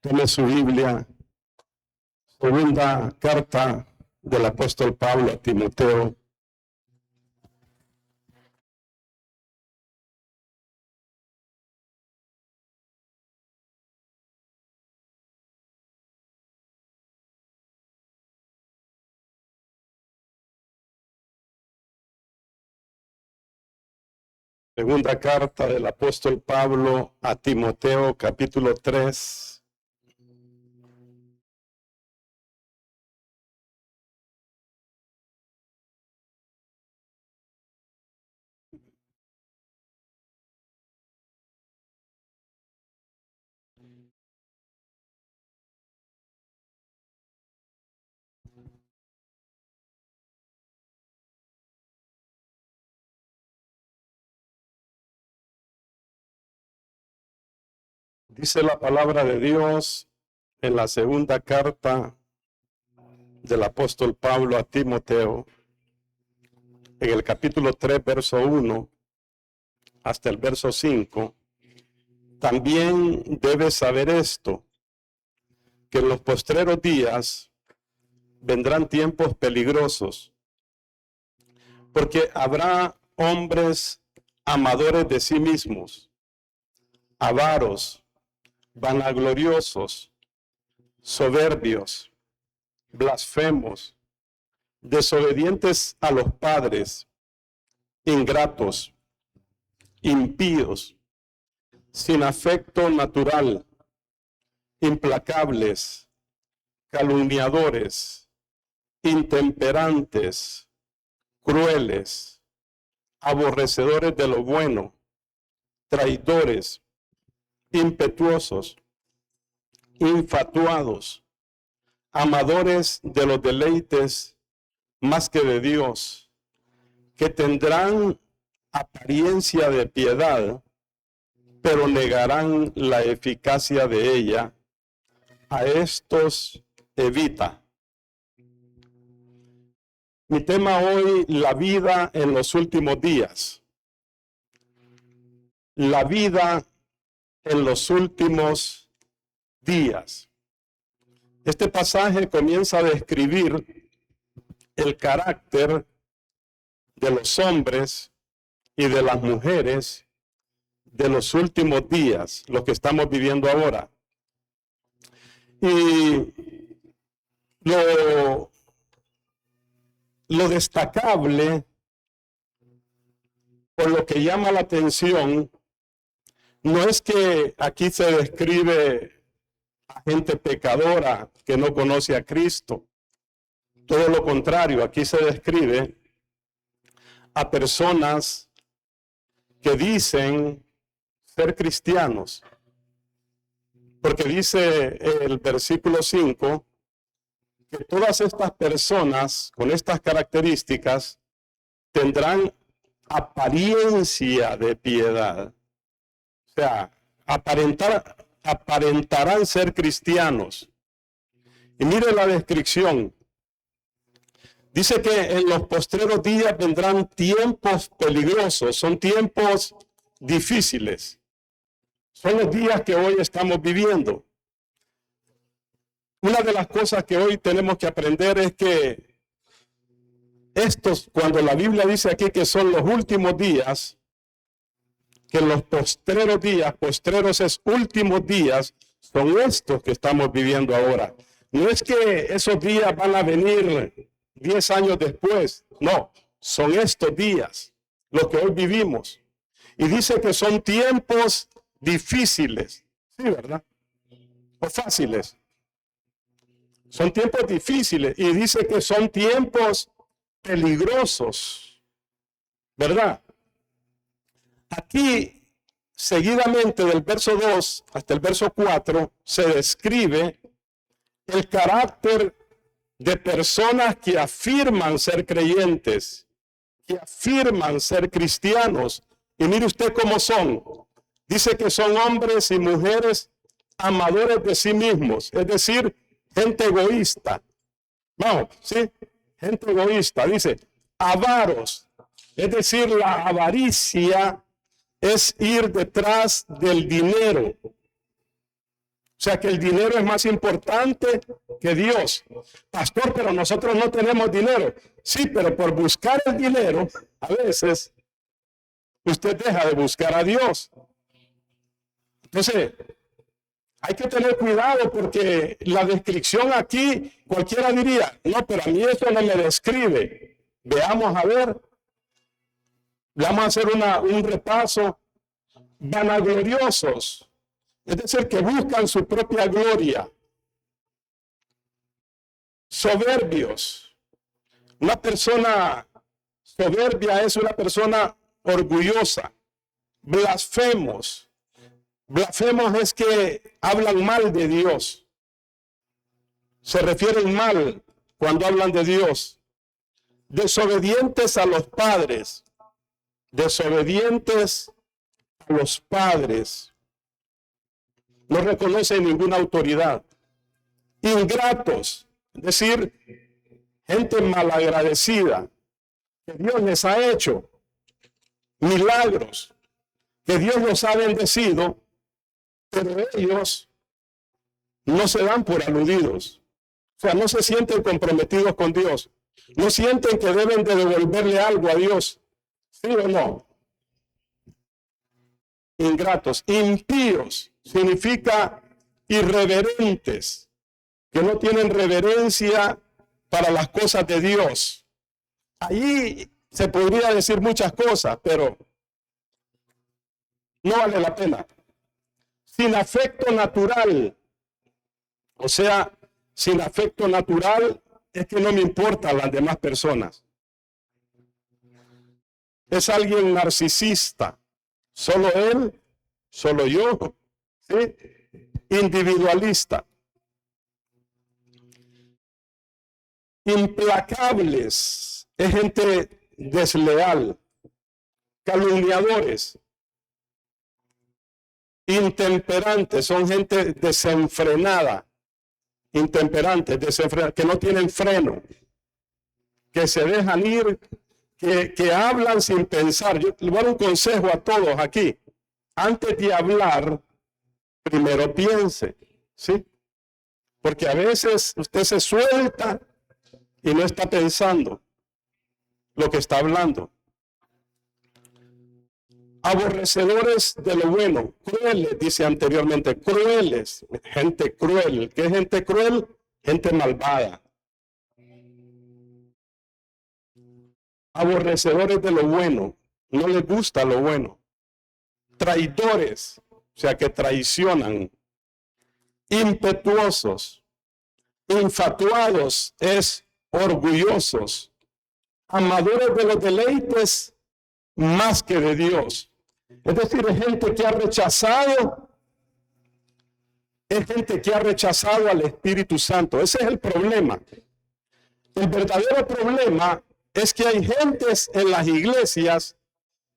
Tome su Biblia, segunda carta del apóstol Pablo a Timoteo. Segunda carta del apóstol Pablo a Timoteo, capítulo 3. Dice la palabra de Dios en la segunda carta del apóstol Pablo a Timoteo, en el capítulo 3, verso 1 hasta el verso 5. También debes saber esto, que en los postreros días vendrán tiempos peligrosos, porque habrá hombres amadores de sí mismos, avaros, vanagloriosos, soberbios, blasfemos, desobedientes a los padres, ingratos, impíos, sin afecto natural, implacables, calumniadores, intemperantes, crueles, aborrecedores de lo bueno, traidores, impetuosos, infatuados, amadores de los deleites más que de Dios, que tendrán apariencia de piedad, pero negarán la eficacia de ella. A estos evita. Mi tema hoy, la vida en los últimos días. La vida en los últimos días. Este pasaje comienza a describir el carácter de los hombres y de las mujeres de los últimos días, lo que estamos viviendo ahora. Y lo destacable, por lo que llama la atención, no es que aquí se describe a gente pecadora que no conoce a Cristo. Todo lo contrario, aquí se describe a personas que dicen ser cristianos. Porque dice el versículo 5 que todas estas personas con estas características tendrán apariencia de piedad. O sea, aparentarán ser cristianos. Y mire la descripción. Dice que en los postreros días vendrán tiempos peligrosos, son tiempos difíciles. Son los días que hoy estamos viviendo. Una de las cosas que hoy tenemos que aprender es que cuando la Biblia dice aquí que son los últimos días, que en los postreros días, postreros es últimos días, son estos que estamos viviendo ahora. No es que esos días van a venir 10 años después, no, son estos días, los que hoy vivimos. Y dice que son tiempos difíciles, sí, ¿verdad? O fáciles. Son tiempos difíciles y dice que son tiempos peligrosos, ¿verdad? Aquí, seguidamente del verso 2 hasta el verso 4, se describe el carácter de personas que afirman ser creyentes, que afirman ser cristianos. Y mire usted cómo son. Dice que son hombres y mujeres amadores de sí mismos, es decir, gente egoísta. Vamos, ¿sí? Gente egoísta. Dice, avaros, es decir, la avaricia es ir detrás del dinero. O sea que el dinero es más importante que Dios. Pastor, pero nosotros no tenemos dinero. Sí, pero por buscar el dinero, a veces usted deja de buscar a Dios. Entonces, hay que tener cuidado porque la descripción aquí, cualquiera diría, no, pero a mí eso no me describe. Veamos a ver. Vamos a hacer un repaso. Vanagloriosos, es decir, que buscan su propia gloria. Soberbios. Una persona soberbia es una persona orgullosa. Blasfemos. Blasfemos es que hablan mal de Dios. Se refieren mal cuando hablan de Dios. Desobedientes a los padres. Desobedientes a los padres. No reconocen ninguna autoridad. Ingratos, es decir, gente malagradecida, que Dios les ha hecho milagros, que Dios los ha bendecido, pero ellos no se dan por aludidos. O sea, no se sienten comprometidos con Dios. No sienten que deben de devolverle algo a Dios. ¿Sí o no? Ingratos. Impíos significa irreverentes, que no tienen reverencia para las cosas de Dios. Allí se podría decir muchas cosas, pero no vale la pena. Sin afecto natural, o sea, sin afecto natural es que no me importan las demás personas. Es alguien narcisista, solo él, solo yo, ¿sí? Individualista. Implacables, es gente desleal. Calumniadores. Intemperantes, son gente desenfrenada. Intemperantes, desenfrenadas, que no tienen freno, que se dejan ir, que hablan sin pensar. Yo le voy a dar un consejo a todos aquí. Antes de hablar, primero piense, ¿sí? Porque a veces usted se suelta y no está pensando lo que está hablando. Aborrecedores de lo bueno, crueles, dice anteriormente, crueles, gente cruel. ¿Qué es gente cruel? Gente malvada. Aborrecedores de lo bueno, no les gusta lo bueno. Traidores, o sea que traicionan. Impetuosos, infatuados, es orgullosos. Amadores de los deleites más que de Dios. Es decir, es gente que ha rechazado, al Espíritu Santo. Ese es el problema. El verdadero problema es que hay gentes en las iglesias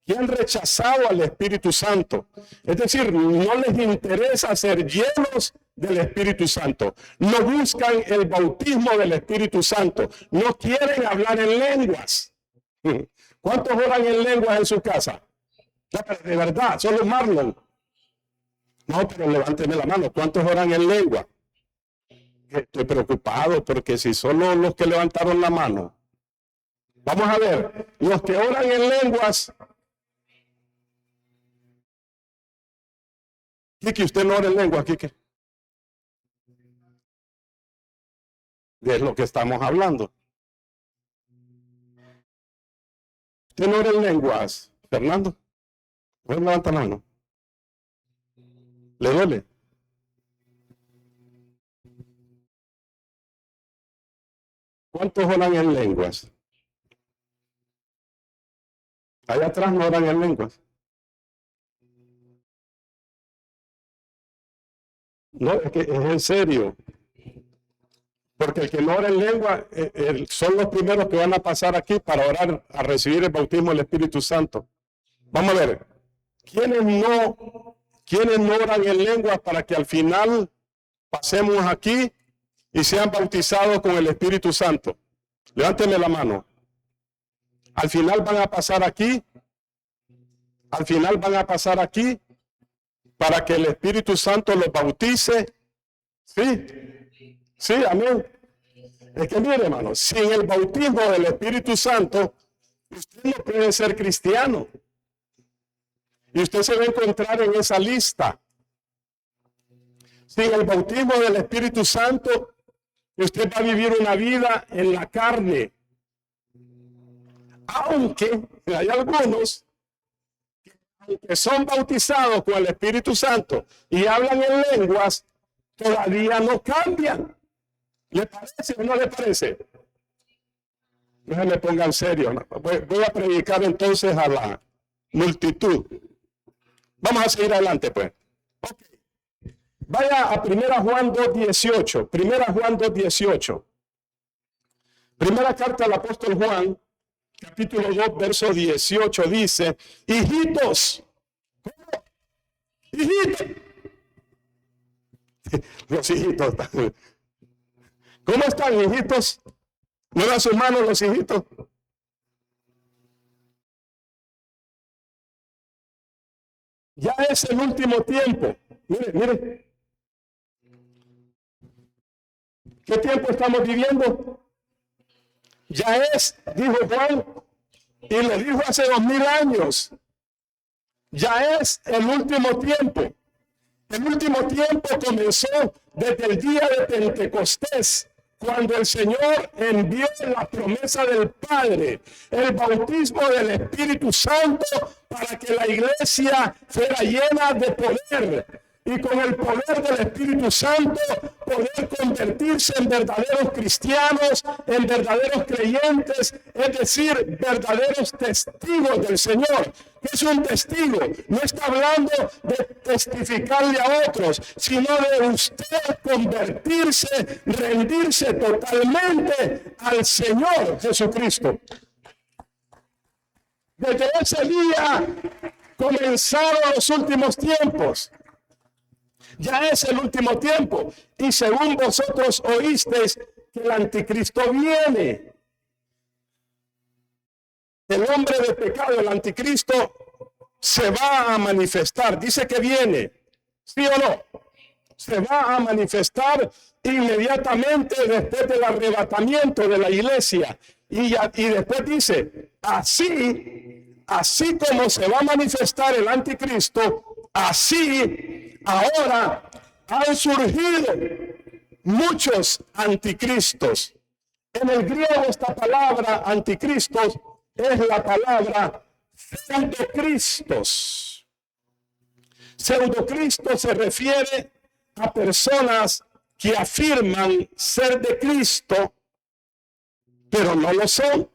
que han rechazado al Espíritu Santo. Es decir, no les interesa ser llenos del Espíritu Santo. No buscan el bautismo del Espíritu Santo. No quieren hablar en lenguas. ¿Cuántos oran en lenguas en su casa? De verdad, solo Marlon. No, pero levánteme la mano. ¿Cuántos oran en lengua? Estoy preocupado porque si solo los que levantaron la mano. Vamos a ver, los que oran en lenguas. Kiki, usted no ora en lengua, Kiki. De lo que estamos hablando. ¿Usted no ora en lenguas, Fernando? ¿Puede levantar la mano? ¿Le duele? ¿Cuántos oran en lenguas? Allá atrás no oran en lenguas. No, es que es en serio. Porque el que no ora en lengua son los primeros que van a pasar aquí para orar, a recibir el bautismo del Espíritu Santo. Vamos a ver. ¿Quiénes no oran en lengua para que al final pasemos aquí y sean bautizados con el Espíritu Santo? Levánteme la mano. Al final van a pasar aquí. Al final van a pasar aquí para que el Espíritu Santo los bautice Sí, sí, amén. Es que mire, hermano, sin el bautismo del Espíritu Santo, usted no puede ser cristiano. Y usted se va a encontrar en esa lista. Sin el bautismo del Espíritu Santo, usted va a vivir una vida en la carne. Aunque hay algunos que son bautizados con el Espíritu Santo y hablan en lenguas, todavía no cambian. ¿Le parece o no le parece? No se me pongan serio. ¿No? Voy a predicar entonces a la multitud. Vamos a seguir adelante, pues. Okay. Vaya a 1 Juan 2:18. 1 Juan 2:18. Primera carta al apóstol Juan, capítulo 2, verso 18, dice: hijitos, ¿cómo? Hijitos. Los hijitos. ¿Cómo están, hijitos? Muevan sus manos los hijitos. Ya es el último tiempo. Mire, mire. ¿Qué tiempo estamos viviendo? Ya es, dijo Juan, y lo dijo hace 2000 años. Ya es el último tiempo. El último tiempo comenzó desde el día de Pentecostés, cuando el Señor envió la promesa del Padre, el bautismo del Espíritu Santo, para que la iglesia fuera llena de poder. Y con el poder del Espíritu Santo poder convertirse en verdaderos cristianos, en verdaderos creyentes, es decir, verdaderos testigos del Señor. ¿Qué es un testigo? No está hablando de testificarle a otros, sino de usted convertirse, rendirse totalmente al Señor Jesucristo. Desde ese día comenzaron los últimos tiempos. Ya es el último tiempo. Y según vosotros oísteis que el anticristo viene. El hombre de pecado, el anticristo, se va a manifestar. Dice que viene. ¿Sí o no? Se va a manifestar inmediatamente después del arrebatamiento de la iglesia. Y después dice, así como se va a manifestar el anticristo, así ahora han surgido muchos anticristos. En el griego esta palabra anticristos es la palabra pseudocristos. Pseudocristo se refiere a personas que afirman ser de Cristo, pero no lo son.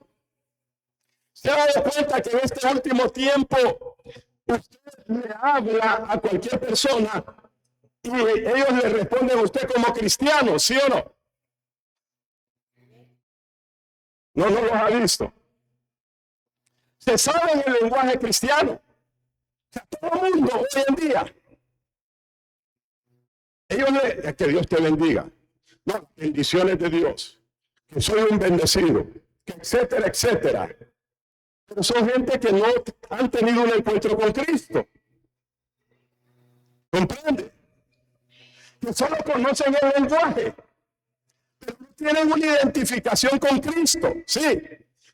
¿Se ha dado cuenta que en este último tiempo usted le habla a cualquier persona y ellos le responden a usted como cristiano, ¿sí o no? No los ha visto. Se sabe en el lenguaje cristiano. O sea, todo el mundo hoy en día. Que Dios te bendiga. No, bendiciones de Dios. Que soy un bendecido. Que etcétera, etcétera. Pero son gente que no han tenido un encuentro con Cristo. ¿Comprende? Que solo conocen el lenguaje, pero no tienen una identificación con Cristo. Sí,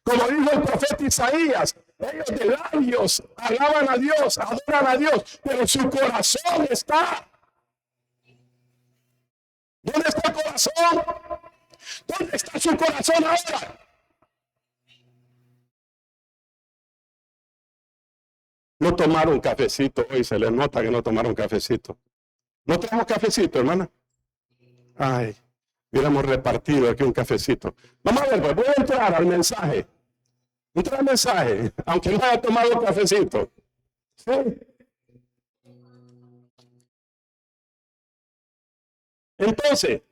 como dijo el profeta Isaías, ellos de labios alaban a Dios, adoran a Dios, pero su corazón está. ¿Dónde está el corazón? ¿Dónde está su corazón ahora? No tomaron cafecito hoy, se les nota que no tomaron cafecito. ¿No tenemos cafecito, hermana? Ay, hubiéramos repartido aquí un cafecito. Vamos a ver, pues voy a entrar al mensaje. Entrar al mensaje, aunque no haya tomado cafecito. ¿Sí? Entonces,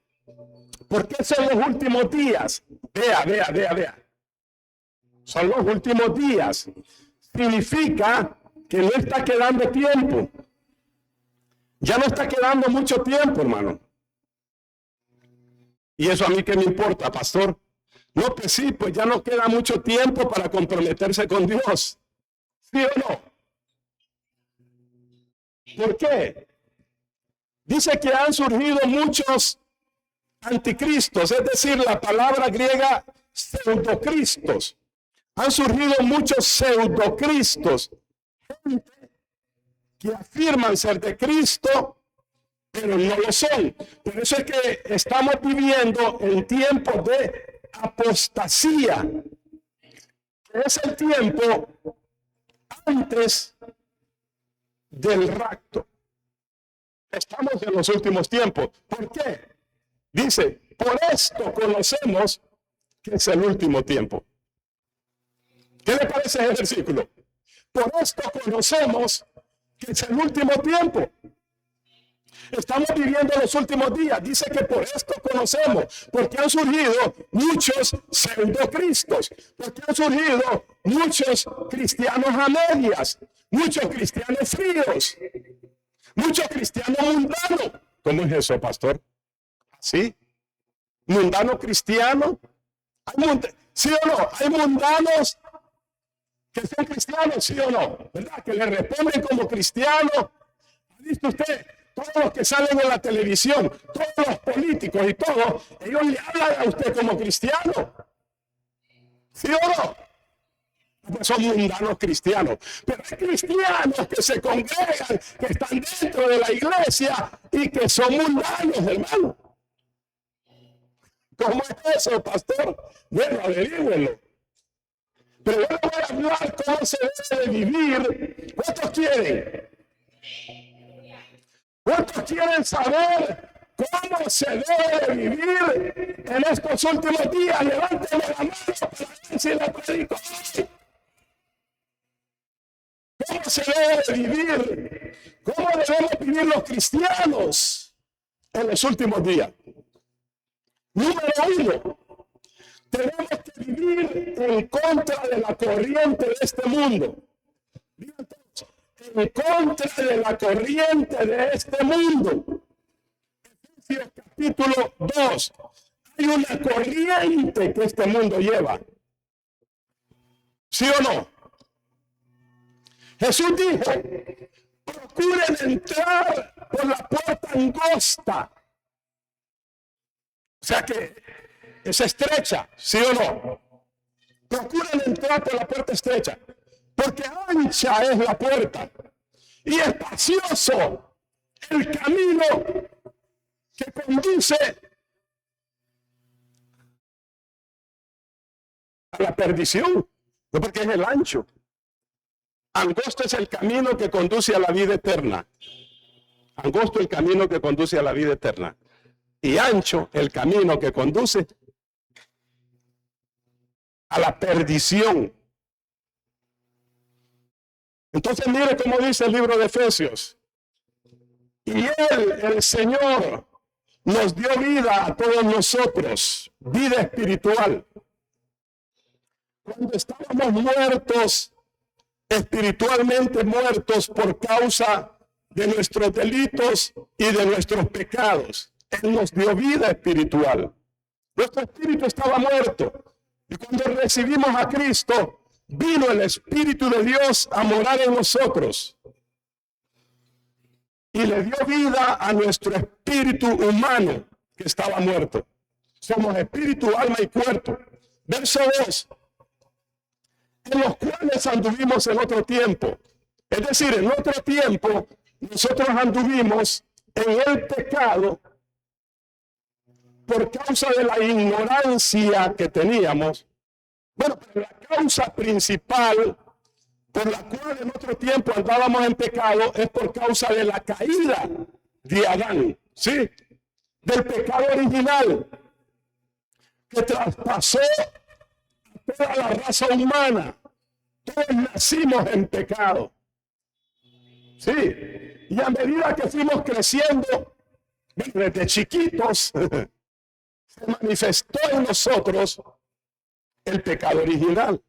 ¿por qué son los últimos días? Vea. Son los últimos días. Significa que no está quedando tiempo. Ya no está quedando mucho tiempo, hermano. ¿Y eso a mí qué me importa, pastor? No, pues sí, pues ya no queda mucho tiempo para comprometerse con Dios. ¿Sí o no? ¿Por qué? Dice que han surgido muchos anticristos, es decir, la palabra griega pseudocristos. Han surgido muchos pseudocristos, gente que afirman ser de Cristo, pero no lo son. Por eso es que estamos viviendo en tiempos de apostasía. Es el tiempo antes del rapto. Estamos en los últimos tiempos. ¿Por qué? Dice, por esto conocemos que es el último tiempo. ¿Qué le parece el versículo? Por esto conocemos que es el último tiempo. Estamos viviendo los últimos días. Dice que por esto conocemos, porque han surgido muchos pseudocristos, porque han surgido muchos cristianos a medias, muchos cristianos fríos, muchos cristianos mundanos. ¿Cómo es eso, pastor? ¿Sí? ¿Mundano cristiano? ¿Sí o no? ¿Hay mundanos que son cristianos? ¿Sí o no? ¿Verdad? Que le responden como cristianos. ¿Ha visto usted? Todos los que salen en la televisión, todos los políticos y todo, ellos le hablan a usted como cristiano. ¿Sí o no? Pues son mundanos cristianos. Pero hay cristianos que se congregan, que están dentro de la iglesia y que son mundanos, hermano. ¿Cómo es eso, pastor? Bueno, averígüenlo. Pero yo le voy a hablar cómo se debe de vivir. ¿Cuántos quieren? ¿Cuántos quieren saber cómo se debe de vivir en estos últimos días? Levánteme la mano para ver si la predico. ¿Cómo se debe de vivir? ¿Cómo debemos vivir los cristianos en los últimos días? Número 1, tenemos que vivir en contra de la corriente de este mundo. En contra de la corriente de este mundo. Efesios capítulo 2. Hay una corriente que este mundo lleva. ¿Sí o no? Jesús dijo, procuren entrar por la puerta angosta. O sea que es estrecha, ¿sí o no? Procuren entrar por la puerta estrecha, porque ancha es la puerta y espacioso el camino que conduce a la perdición, no, porque es el ancho. Angosto es el camino que conduce a la vida eterna. Angosto el camino que conduce a la vida eterna. Y ancho el camino que conduce a la perdición. Entonces mire cómo dice el libro de Efesios. Y Él, el Señor, nos dio vida a todos nosotros, vida espiritual. Cuando estábamos muertos, espiritualmente muertos por causa de nuestros delitos y de nuestros pecados. Él nos dio vida espiritual. Nuestro espíritu estaba muerto. Y cuando recibimos a Cristo, vino el Espíritu de Dios a morar en nosotros. Y le dio vida a nuestro espíritu humano que estaba muerto. Somos espíritu, alma y cuerpo. Verso 2. En los cuales anduvimos en otro tiempo. Es decir, en otro tiempo, nosotros anduvimos en el pecado por causa de la ignorancia que teníamos. Bueno, pero la causa principal por la cual en otro tiempo andábamos en pecado es por causa de la caída de Adán, ¿sí? Del pecado original que traspasó a toda la raza humana. Todos nacimos en pecado, ¿sí? Y a medida que fuimos creciendo, desde chiquitos, se manifestó en nosotros el pecado original.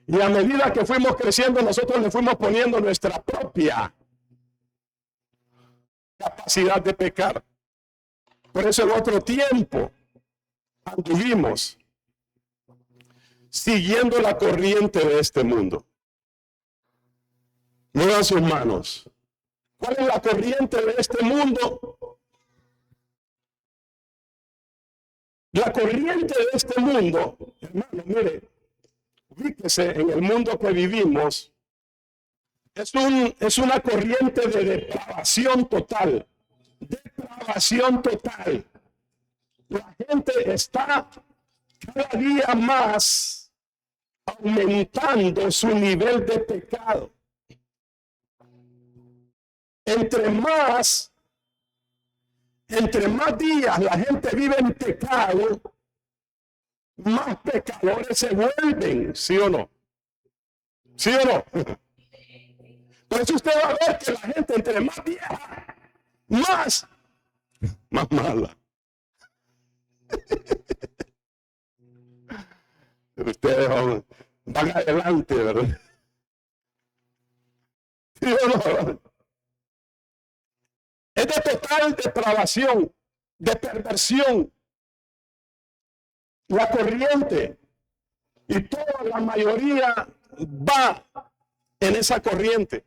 Y a medida que fuimos creciendo, nosotros le fuimos poniendo nuestra propia capacidad de pecar. Por eso en otro tiempo anduvimos siguiendo la corriente de este mundo. Muevan sus manos. ¿Cuál es la corriente de este mundo? La corriente de este mundo, hermano, mire, ubíquese en el mundo que vivimos, es una corriente de depravación total. Depravación total. La gente está cada día más aumentando su nivel de pecado. Entre más días la gente vive en pecado, más pecadores se vuelven, ¿sí o no? ¿Sí o no? Por eso usted va a ver que la gente entre más vieja, más mala. Ustedes van adelante, ¿verdad? ¿Sí o no? Es de total depravación, de perversión, la corriente, y toda la mayoría va en esa corriente.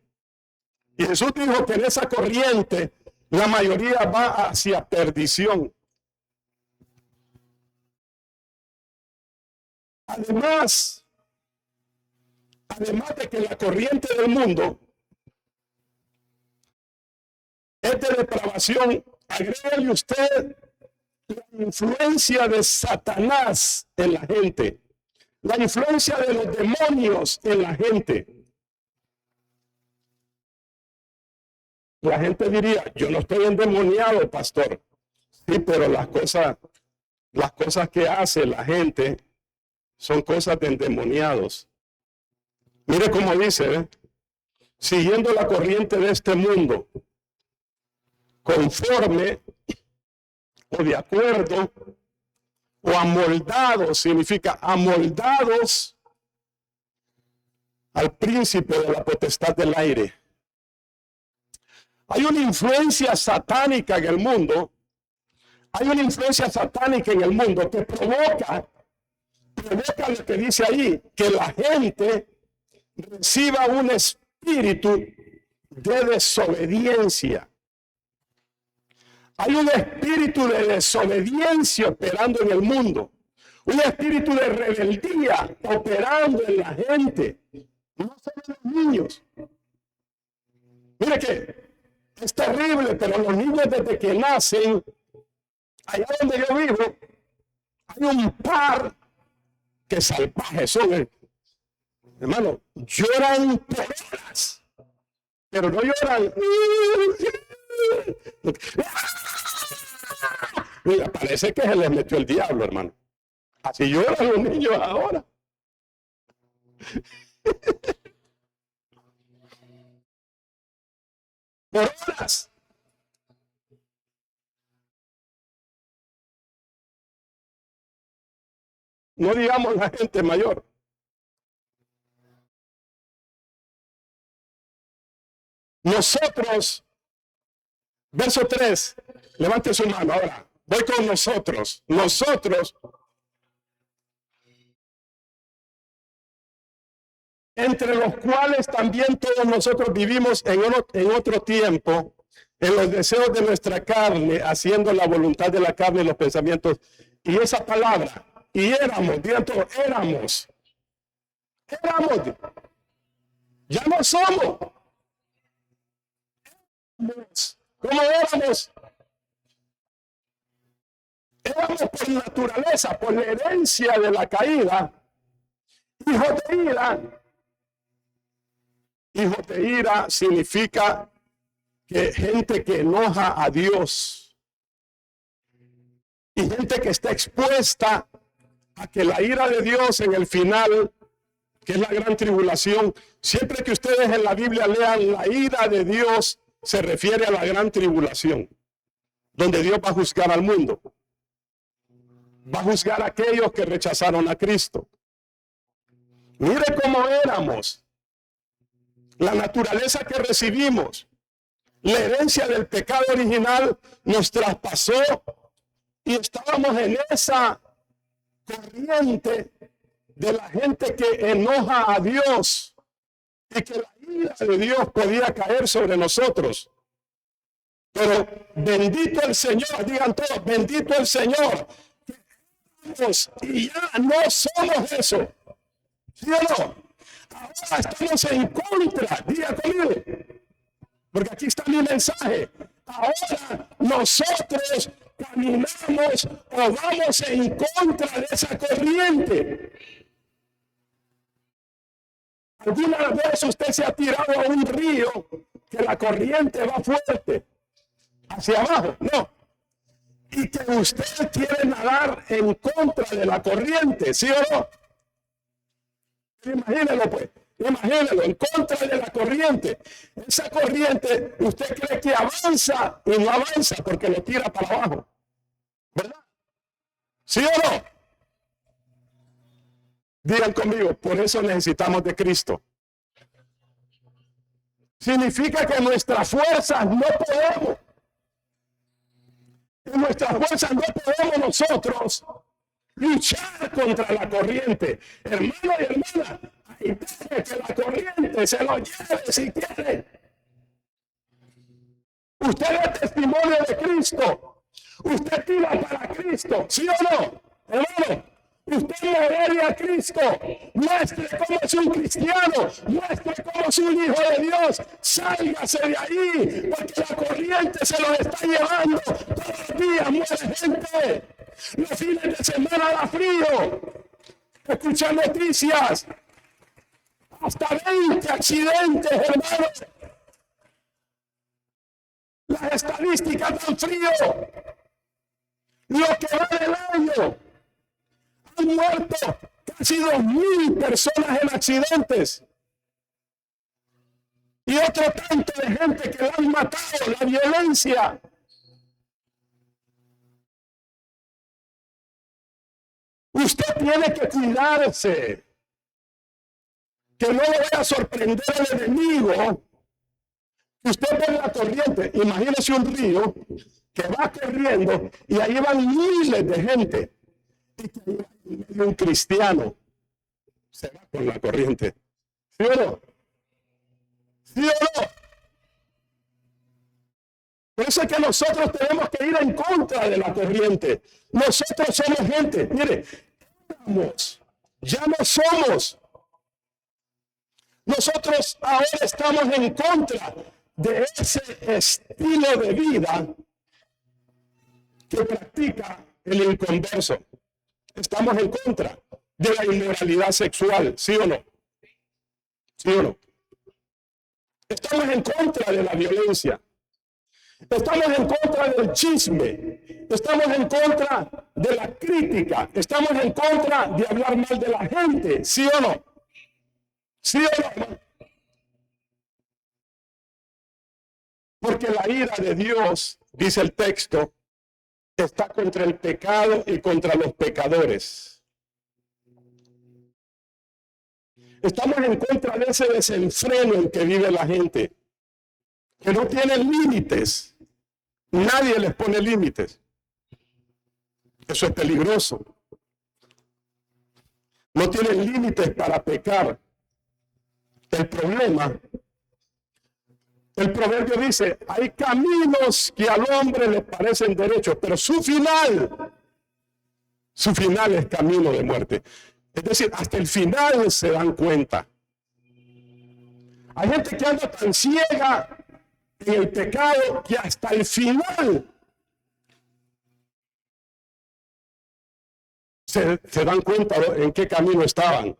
Y Jesús dijo que en esa corriente la mayoría va hacia perdición. Además de que la corriente del mundo es de depravación, agréguele usted la influencia de Satanás en la gente, la influencia de los demonios en la gente. La gente diría, yo no estoy endemoniado, pastor. Sí, pero las cosas que hace la gente son cosas de endemoniados. Mire cómo dice, siguiendo la corriente de este mundo, conforme o de acuerdo o amoldados, significa amoldados al príncipe de la potestad del aire. Hay una influencia satánica en el mundo. Hay una influencia satánica en el mundo que provoca lo que dice ahí, que la gente reciba un espíritu de desobediencia. Hay un espíritu de desobediencia operando en el mundo. Un espíritu de rebeldía operando en la gente. No solo en los niños. Mire que es terrible, pero los niños desde que nacen, allá donde yo vivo, hay un par que salvajes son. Hermano, lloran por horas, pero no lloran. Mira, parece que se les metió el diablo, hermano. Así lloran los niños ahora. Por horas. No digamos la gente mayor. Nosotros, verso 3, levante su mano ahora. Voy con nosotros. Nosotros, entre los cuales también todos nosotros vivimos en otro tiempo, en los deseos de nuestra carne, haciendo la voluntad de la carne y los pensamientos. Y esa palabra, y éramos, digan todos, éramos, ya no somos. ¿Cómo éramos? Éramos por naturaleza, por la herencia de la caída, hijos de ira. Hijos de ira significa que gente que enoja a Dios y gente que está expuesta a que la ira de Dios en el final, que es la gran tribulación, siempre que ustedes en la Biblia lean la ira de Dios, se refiere a la gran tribulación, donde Dios va a juzgar al mundo. Va a juzgar a aquellos que rechazaron a Cristo. Mire cómo éramos. La naturaleza que recibimos, la herencia del pecado original nos traspasó y estábamos en esa corriente de la gente que enoja a Dios y que la ira de Dios podía caer sobre nosotros. Pero bendito el Señor, digan todos, bendito el Señor. Y ya no somos eso. ¿Sí o no? Ahora estamos en contra, diga conmigo. Porque aquí está mi mensaje. Ahora nosotros caminamos o vamos en contra de esa corriente. ¿Alguna vez usted se ha tirado a un río que la corriente va fuerte hacia abajo? No. Y que usted quiere nadar en contra de la corriente, ¿sí o no? Imagínelo pues, imagínelo, en contra de la corriente. Esa corriente, usted cree que avanza y no avanza porque lo tira para abajo, ¿verdad? ¿Sí o no? Digan conmigo, por eso necesitamos de Cristo. Significa que nuestras fuerzas no podemos. En nuestras fuerzas no podemos nosotros luchar contra la corriente. Hermano y hermana, ahí deje que la corriente se lo lleve si quiere. Usted es testimonio de Cristo. Usted tira para Cristo, ¿sí o no? Hermano, usted le a Cristo. Muestre cómo es un cristiano. Muestre cómo es un hijo de Dios. Sálgase de ahí, porque la corriente se lo está llevando. Todos los días muere gente. Los fines de semana da frío. Escucha noticias. Hasta 20 accidentes, hermanos. Las estadísticas dan frío. Lo que va del año. Han muerto casi 2,000 personas en accidentes. Y otro tanto de gente que la han matado, la violencia. Usted tiene que cuidarse. Que no le vaya a sorprender al enemigo. Usted ve la corriente. Imagínese un río que va corriendo y ahí van miles de gente. Y que un cristiano se va con la corriente. ¿Sí o no? ¿Sí o no? Por eso es que nosotros tenemos que ir en contra de la corriente. Nosotros somos gente, mire, ya no somos. Nosotros ahora estamos en contra de ese estilo de vida que practica el inconverso. Estamos en contra de la inmoralidad sexual, ¿sí o no? ¿Sí o no? Estamos en contra de la violencia. Estamos en contra del chisme. Estamos en contra de la crítica. Estamos en contra de hablar mal de la gente, ¿sí o no? ¿Sí o no? Porque la ira de Dios, dice el texto, está contra el pecado y contra los pecadores. Estamos en contra de ese desenfreno en que vive la gente, que no tiene límites. Nadie les pone límites. Eso es peligroso. No tienen límites para pecar. El problema, el proverbio dice, hay caminos que al hombre le parecen derechos, pero su final es camino de muerte. Es decir, hasta el final se dan cuenta. Hay gente que anda tan ciega en el pecado que hasta el final se dan cuenta en qué camino estaban.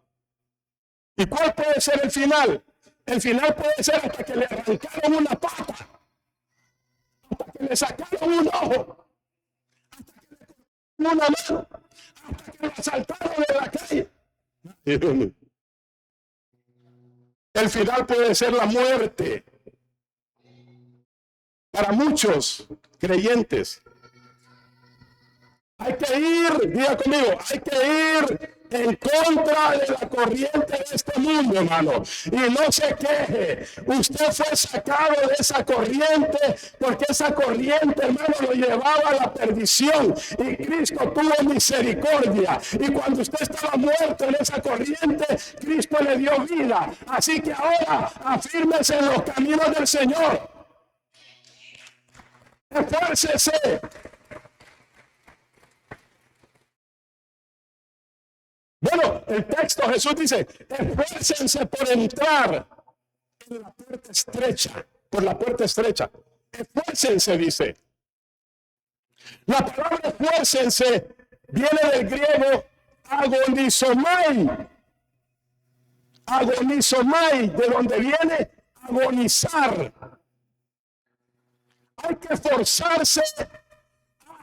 ¿Y cuál puede ser el final? El final puede ser hasta que le arrancaron una pata, hasta que le sacaron un ojo, hasta que le cortaron una mano, hasta que lo asaltaron de la calle. El final puede ser la muerte. Para muchos creyentes. Hay que ir, diga conmigo, hay que ir en contra de la corriente de este mundo, hermano. Y no se queje. Usted fue sacado de esa corriente porque esa corriente, hermano, lo llevaba a la perdición. Y Cristo tuvo misericordia. Y cuando usted estaba muerto en esa corriente, Cristo le dio vida. Así que ahora afírmese en los caminos del Señor. Esfuércese. Bueno, el texto Jesús dice, esfuércense por entrar en la puerta estrecha, por la puerta estrecha. Esfuércense, dice. La palabra esfuércense viene del griego agonizomai. Agonizomai, de donde viene agonizar. Hay que esforzarse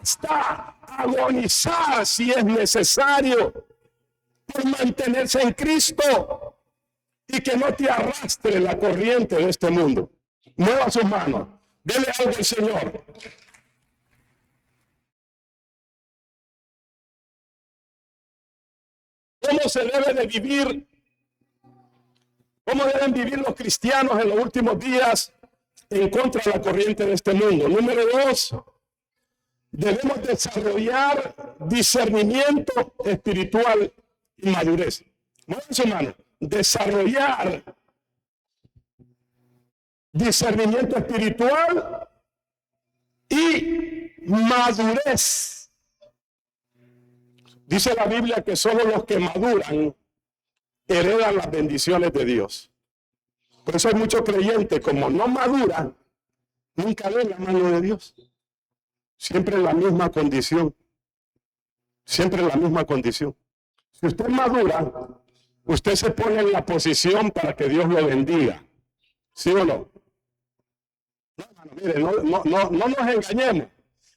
hasta agonizar si es necesario por mantenerse en Cristo y que no te arrastre la corriente de este mundo. Mueva sus manos. Dele algo al Señor. ¿Cómo se debe de vivir? ¿Cómo deben vivir los cristianos en los últimos días en contra de la corriente de este mundo? Número 2, debemos desarrollar discernimiento espiritual y madurez. Muevan su mano. Desarrollar discernimiento espiritual y madurez. Dice la Biblia que solo los que maduran heredan las bendiciones de Dios. Por eso hay muchos creyentes, como no maduran, nunca ven la mano de Dios. Siempre en la misma condición. Siempre en la misma condición. Si usted madura, usted se pone en la posición para que Dios lo bendiga. ¿Sí o no? No, hermano, mire, no nos engañemos.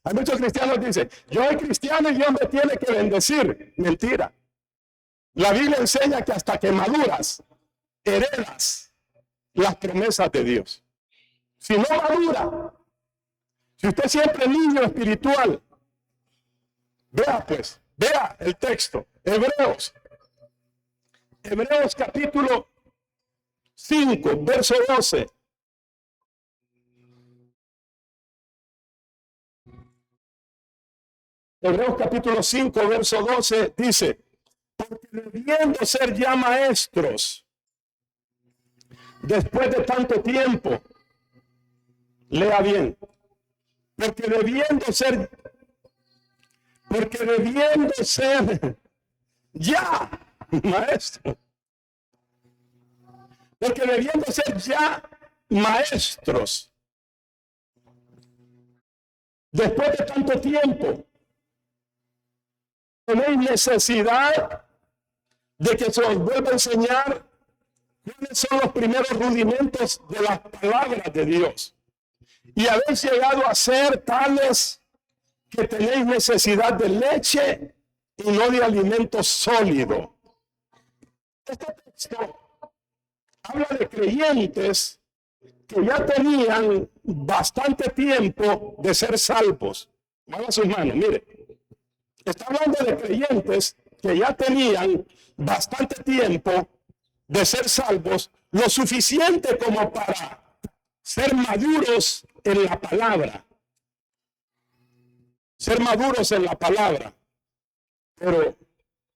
Hay muchos cristianos que dicen, yo soy cristiano y Dios me tiene que bendecir. Mentira. La Biblia enseña que hasta que maduras, heredas las promesas de Dios. Si no madura, si usted siempre es niño espiritual, vea el texto, Hebreos capítulo 5, verso 12. Hebreos capítulo 5, verso 12 dice, porque debiendo ser ya maestros, después de tanto tiempo, lea bien, porque debiendo ser ya maestros, porque debiendo ser ya maestros, después de tanto tiempo, tenéis necesidad de que se os vuelva a enseñar cuáles son los primeros rudimentos de las palabras de Dios. Y habéis llegado a ser tales que tenéis necesidad de leche y no de alimento sólido. Este texto habla de creyentes que ya tenían bastante tiempo de ser salvos. Mueva sus manos, mire. Está hablando de creyentes que ya tenían bastante tiempo de ser salvos, lo suficiente como para ser maduros en la palabra. Ser maduros en la palabra. Pero,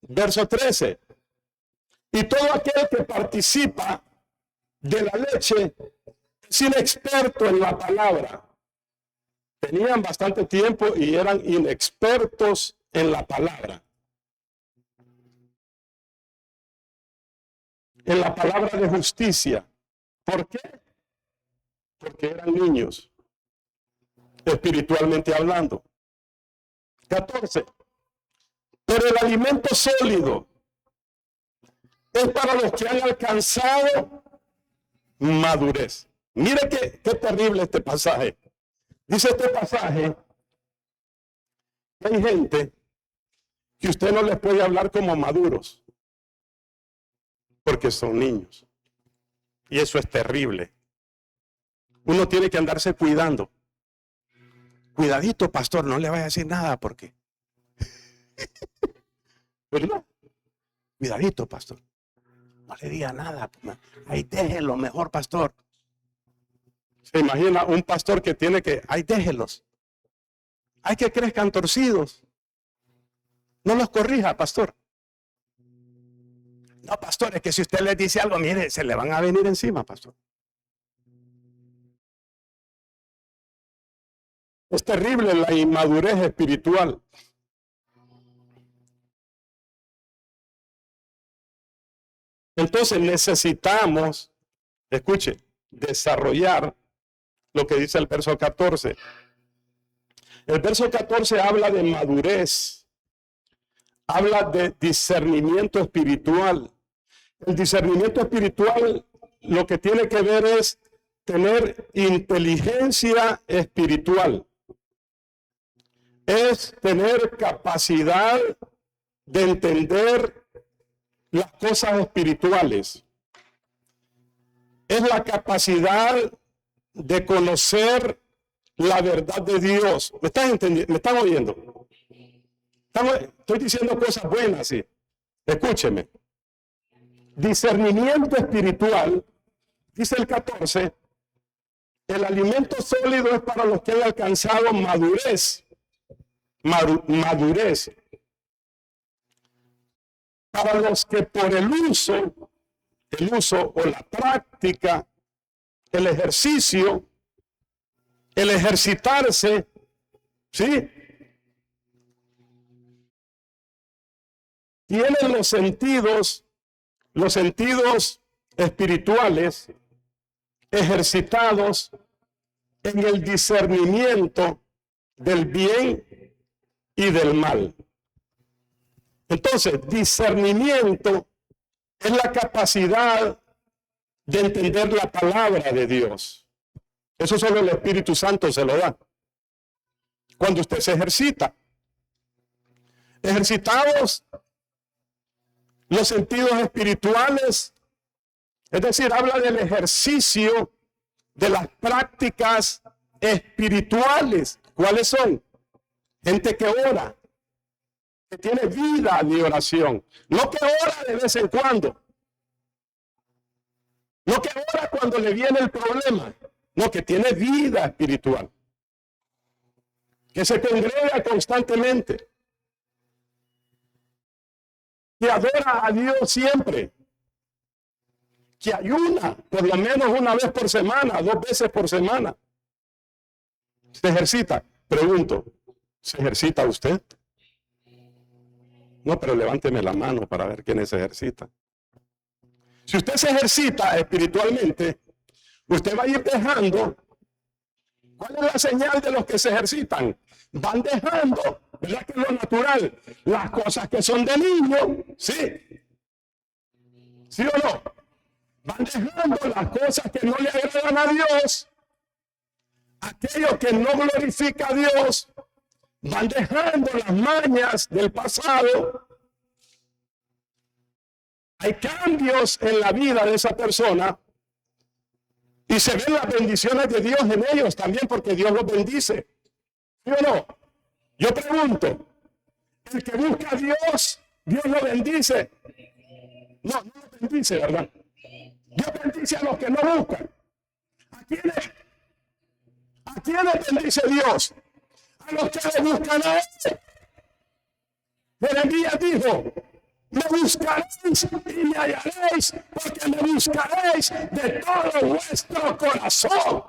verso 13. Y todo aquel que participa de la leche es inexperto en la palabra. Tenían bastante tiempo y eran inexpertos en la palabra. En la palabra de justicia. ¿Por qué? Porque eran niños, espiritualmente hablando. 14. Pero el alimento sólido es para los que han alcanzado madurez. Mire qué terrible este pasaje. Dice este pasaje que hay gente que usted no les puede hablar como maduros porque son niños. Y eso es terrible. Uno tiene que andarse cuidando. Cuidadito, pastor, no le vaya a decir nada porque... ¿verdad? Cuidadito, pastor. No le diga nada. Ahí déjelo mejor, pastor. Se imagina un pastor que tiene que... Ahí déjelos. Hay que crezcan torcidos. No los corrija, pastor. No, pastor, es que si usted les dice algo, mire, se le van a venir encima, pastor. Es terrible la inmadurez espiritual. Entonces necesitamos, escuche, desarrollar lo que dice el verso 14. El verso 14 habla de madurez, habla de discernimiento espiritual. El discernimiento espiritual lo que tiene que ver es tener inteligencia espiritual. Es tener capacidad de entender las cosas espirituales. Es la capacidad de conocer la verdad de Dios. ¿Me están entendiendo? ¿Me están oyendo? Estoy diciendo cosas buenas, sí. Escúcheme. Discernimiento espiritual, dice el 14, el alimento sólido es para los que han alcanzado madurez. Madurez. Para los que por el uso o la práctica, el ejercicio, el ejercitarse, ¿sí? Tienen los sentidos espirituales ejercitados en el discernimiento del bien y del mal. Entonces, discernimiento es la capacidad de entender la palabra de Dios. Eso solo el Espíritu Santo se lo da. Cuando usted se ejercita. Ejercitados los sentidos espirituales, es decir, habla del ejercicio de las prácticas espirituales. ¿Cuáles son? Gente que ora, que tiene vida de oración, no que ora de vez en cuando, no que ora cuando le viene el problema, no, que tiene vida espiritual, que se congrega constantemente, que adora a Dios siempre, que ayuna por lo menos una vez por semana, 2 veces por semana. Se ejercita. Pregunto, ¿se ejercita usted? No, pero levánteme la mano para ver quiénes se ejercitan. Si usted se ejercita espiritualmente, usted va a ir dejando. ¿Cuál es la señal de los que se ejercitan? Van dejando, ¿verdad que es lo natural? Las cosas que son de niño, ¿sí? ¿Sí o no? Van dejando las cosas que no le agradan a Dios, aquello que no glorifica a Dios, van dejando las mañas del pasado. Hay cambios en la vida de esa persona y se ven las bendiciones de Dios en ellos también, porque Dios los bendice. ¿Sí o no? Yo pregunto, el que busca a Dios, Dios lo bendice. No, no lo bendice, ¿verdad? Dios bendice a los que no buscan. ¿A quiénes bendice Dios? A los que lo buscan a Él. Jeremías dijo, me buscaréis y me hallaréis, porque me buscaréis de todo vuestro corazón.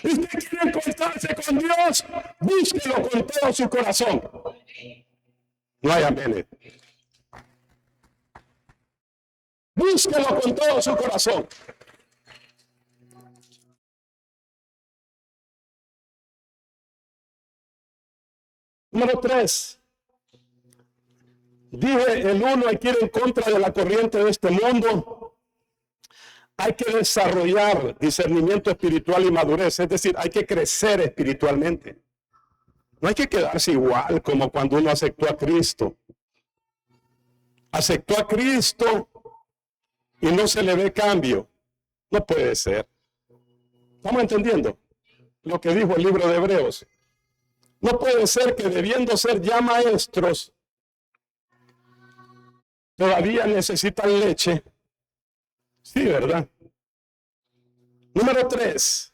¿Usted quiere encontrarse con Dios? Búsquelo con todo su corazón. No hay amén. Búsquelo con todo su corazón. Número 3. Dije, el 1 hay que ir en contra de la corriente de este mundo. Hay que desarrollar discernimiento espiritual y madurez. Es decir, hay que crecer espiritualmente. No hay que quedarse igual como cuando uno aceptó a Cristo. Aceptó a Cristo y no se le ve cambio. No puede ser. ¿Estamos entendiendo lo que dijo el libro de Hebreos? No puede ser que debiendo ser ya maestros, todavía necesitan leche. Sí, ¿verdad? Número 3.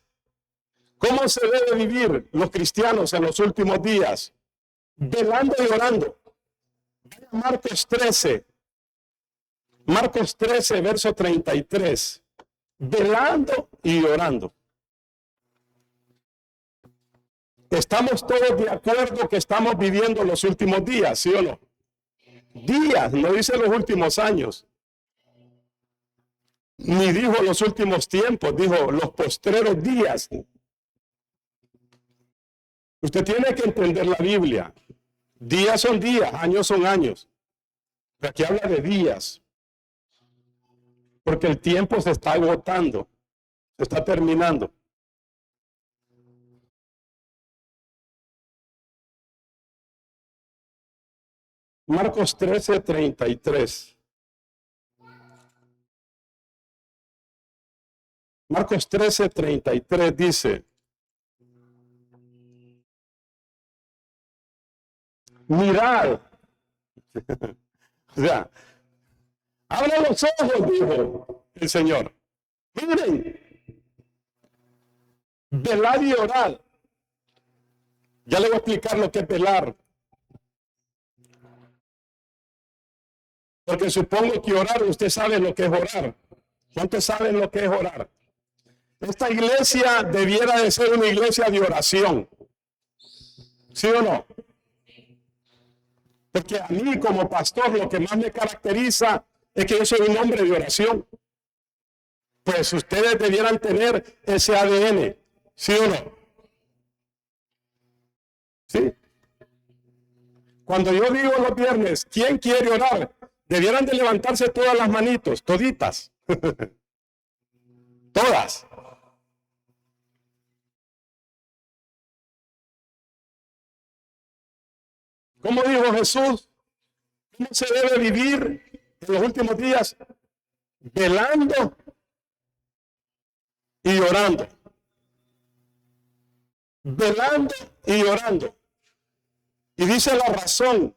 ¿Cómo se debe vivir los cristianos en los últimos días? Velando y orando. Marcos 13. Marcos 13, verso 33. Velando y orando. Estamos todos de acuerdo que estamos viviendo los últimos días, ¿sí o no? Días, no dice los últimos años. Ni dijo los últimos tiempos, dijo los postreros días. Usted tiene que entender la Biblia. Días son días, años son años. Aquí habla de días. Porque el tiempo se está agotando, se está terminando. Marcos 13:33. Marcos 13:33 dice: mirad. O sea, abra los ojos, dijo el Señor. Miren, velad y orad. Ya le voy a explicar lo que es velar. Porque supongo que orar, usted sabe lo que es orar. ¿Cuántos saben lo que es orar? Esta iglesia debiera de ser una iglesia de oración. ¿Sí o no? Porque a mí como pastor lo que más me caracteriza es que yo soy un hombre de oración. Pues ustedes debieran tener ese ADN. ¿Sí o no? ¿Sí? Cuando yo digo los viernes, ¿quién quiere orar? Debieran de levantarse todas las manitos, toditas. Todas. ¿Cómo dijo Jesús? ¿Cómo se debe vivir en los últimos días? Velando y orando. Velando y orando. Y dice la razón,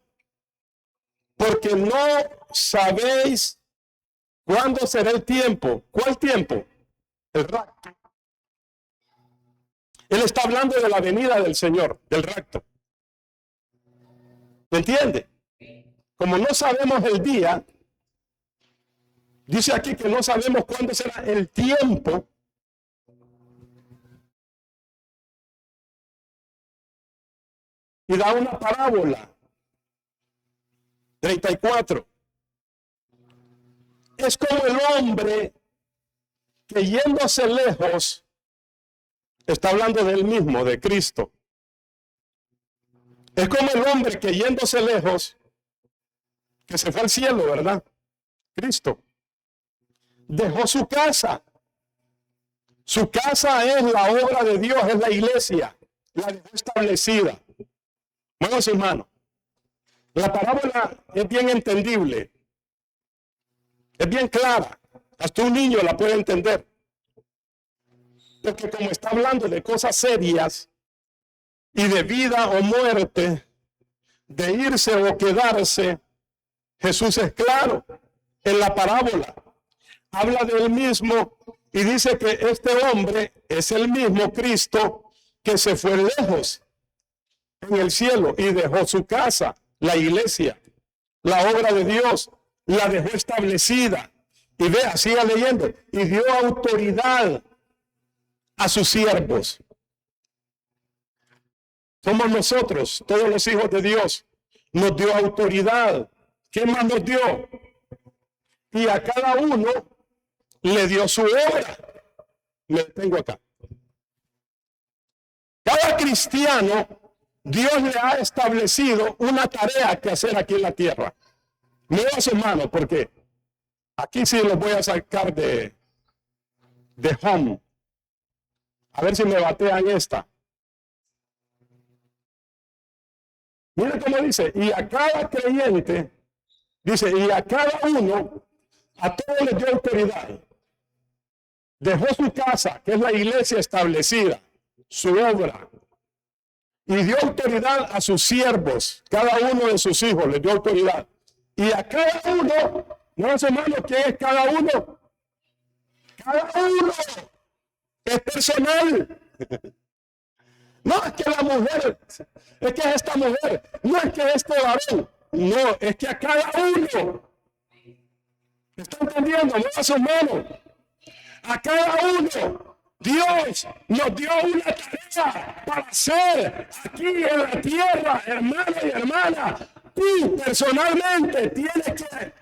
porque no sabéis cuándo será el tiempo. ¿Cuál tiempo? El rapto. Él está hablando de la venida del Señor, del rapto. ¿Me entiende? Como no sabemos el día, dice aquí que no sabemos cuándo será el tiempo. Y da una parábola. 34. Es como el hombre que yéndose lejos, está hablando del mismo, de Cristo. Es como el hombre que yéndose lejos, que se fue al cielo, ¿verdad? Cristo. Dejó su casa. Su casa es la obra de Dios, es la iglesia, la dejó establecida. Mueva sus manos. La parábola es bien entendible. Es bien clara. Hasta un niño la puede entender. Porque como está hablando de cosas serias y de vida o muerte, de irse o quedarse, Jesús es claro en la parábola. Habla del mismo y dice que este hombre es el mismo Cristo que se fue lejos en el cielo y dejó su casa, la iglesia, la obra de Dios, la dejó establecida. Y vea, siga leyendo. Y dio autoridad a sus siervos. Somos nosotros, todos los hijos de Dios. Nos dio autoridad. ¿Qué más nos dio? Y a cada uno le dio su obra. Me detengo acá. Cada cristiano, Dios le ha establecido una tarea que hacer aquí en la tierra. Mueva sus manos porque aquí sí los voy a sacar de home. A ver si me batean esta. Mira cómo dice, y a cada creyente, dice, y a cada uno, a todos les dio autoridad. Dejó su casa, que es la iglesia establecida, su obra. Y dio autoridad a sus siervos, cada uno de sus hijos les dio autoridad. Y a cada uno, no es hermano, ¿qué es cada uno? Cada uno es personal. No es que la mujer, es que es esta mujer, no es que este varón, no, es que a cada uno. ¿Me está entendiendo? Mueva sus manos. A cada uno Dios nos dio una tarea para hacer aquí en la tierra, hermano y hermana. Tú personalmente tienes que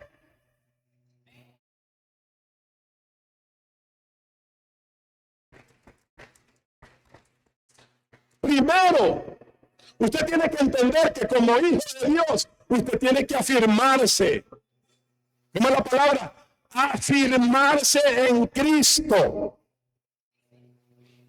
primero, usted tiene que entender que como hijo de Dios, usted tiene que afirmarse. ¿Cómo es la palabra? Afirmarse en Cristo.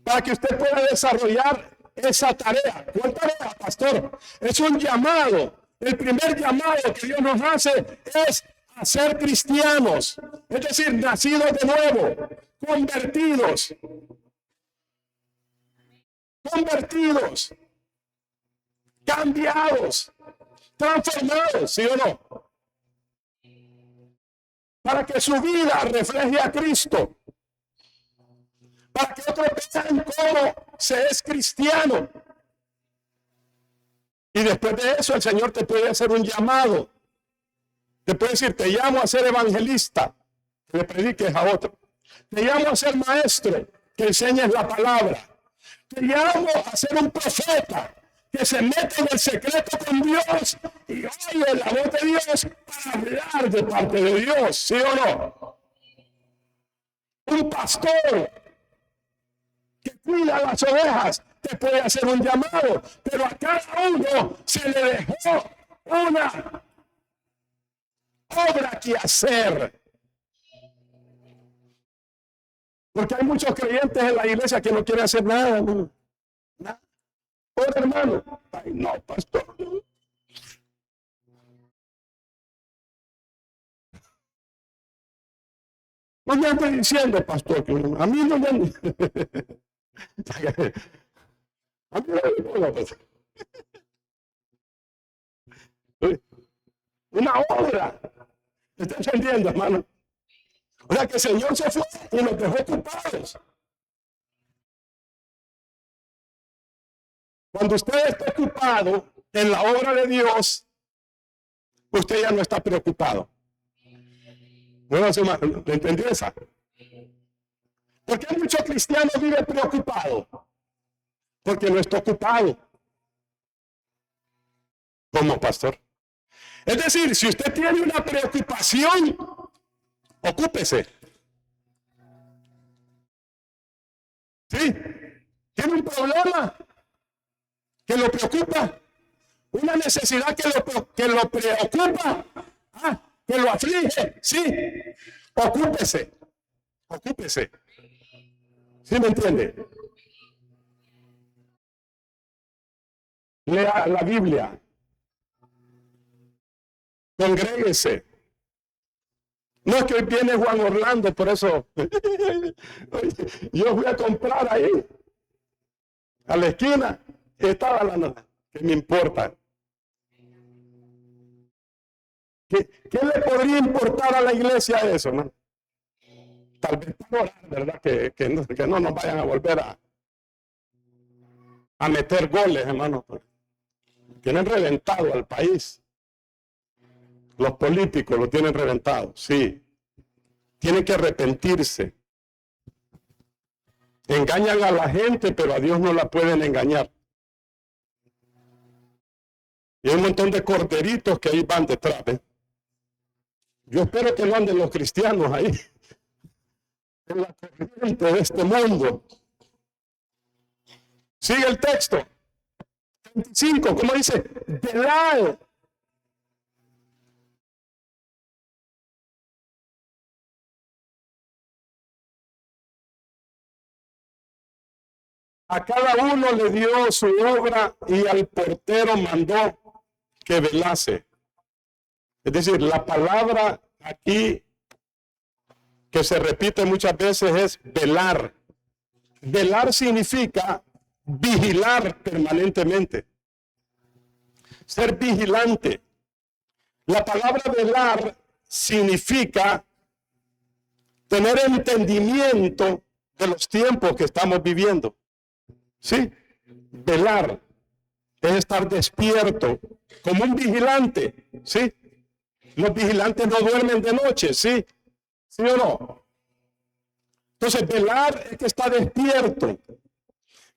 Para que usted pueda desarrollar esa tarea. ¿Cuál tarea, pastor? Es un llamado. El primer llamado que Dios nos hace es a ser cristianos. Es decir, nacidos de nuevo, convertidos. Convertidos, cambiados, transformados, ¿sí o no? Para que su vida refleje a Cristo. Para que otros vean cómo se es cristiano. Y después de eso el Señor te puede hacer un llamado. Te puede decir, te llamo a ser evangelista, que le prediques a otro. Te llamo a ser maestro, que enseñes la palabra. Te llamo a ser un profeta, que se mete en el secreto con Dios y oye la voz de Dios para hablar de parte de Dios, ¿sí o no? Un pastor que cuida las ovejas te puede hacer un llamado, pero a cada uno se le dejó una obra que hacer. Porque hay muchos creyentes en la iglesia que no quieren hacer nada, hermano. Nada. Oye, hermano. Ay, no, pastor. No me ande diciendo, pastor, que a mí no me ande. A mí no me ande. Una obra. ¿Me está entendiendo, hermano? O sea que el Señor se fue y nos dejó ocupados. Cuando usted está ocupado en la obra de Dios, usted ya no está preocupado. Bueno, ¿le entendió esa? Porque muchos cristianos viven preocupados. Porque no está ocupado. ¿Cómo, pastor? Es decir, si usted tiene una preocupación, ocúpese. ¿Sí? ¿Tiene un problema que lo preocupa? ¿Una necesidad que lo preocupa? ¿Que lo aflige? Sí. Ocúpese. Ocúpese. ¿Sí me entiende? Lea la Biblia. Congréguese. No es que hoy viene Juan Orlando, por eso yo fui a comprar ahí, a la esquina, y estaba la nada. ¿Qué me importa? ¿Qué le podría importar a la iglesia eso, no? Tal vez para orar, ¿verdad? Que no nos vayan a volver a meter goles, hermano. Tienen reventado al país. Los políticos lo tienen reventado, sí. Tienen que arrepentirse. Engañan a la gente, pero a Dios no la pueden engañar. Y hay un montón de corderitos que ahí van detrás. Yo espero que no anden los cristianos ahí, en la corriente de este mundo. Sigue el texto. 25, ¿cómo dice? Velad. A cada uno le dio su obra y al portero mandó que velase. Es decir, la palabra aquí que se repite muchas veces es velar. Velar significa vigilar permanentemente. Ser vigilante. La palabra velar significa tener entendimiento de los tiempos que estamos viviendo. ¿Sí? Velar es estar despierto como un vigilante. ¿Sí? Los vigilantes no duermen de noche. ¿Sí? ¿Sí o no? Entonces, velar es que está despierto,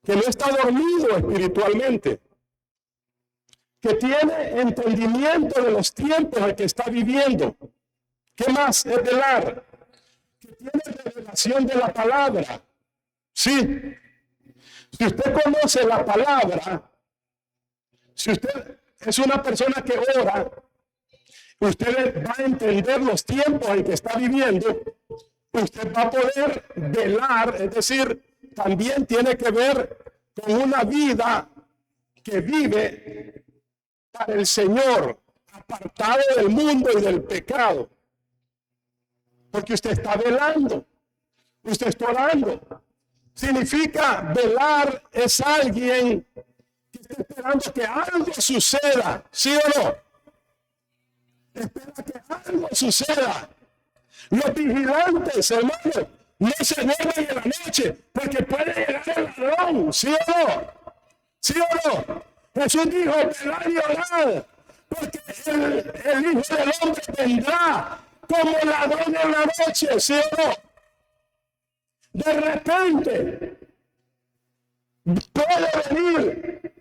que no está dormido espiritualmente, que tiene entendimiento de los tiempos en que está viviendo. ¿Qué más es velar? Que tiene revelación de la palabra. Sí. Si usted conoce la palabra, si usted es una persona que ora, usted va a entender los tiempos en que está viviendo. Usted va a poder velar, es decir, también tiene que ver con una vida que vive para el Señor, apartado del mundo y del pecado. Porque usted está velando, usted está orando. Significa velar es alguien que está esperando que algo suceda, ¿sí o no? Espera que algo suceda. Los vigilantes, hermano, no se duermen en la noche porque puede llegar el ladrón, ¿sí o no? ¿Sí o no? Jesús dijo, velad y orad, porque el Hijo del Hombre vendrá como ladrón en la noche, ¿sí o no? De repente puede venir.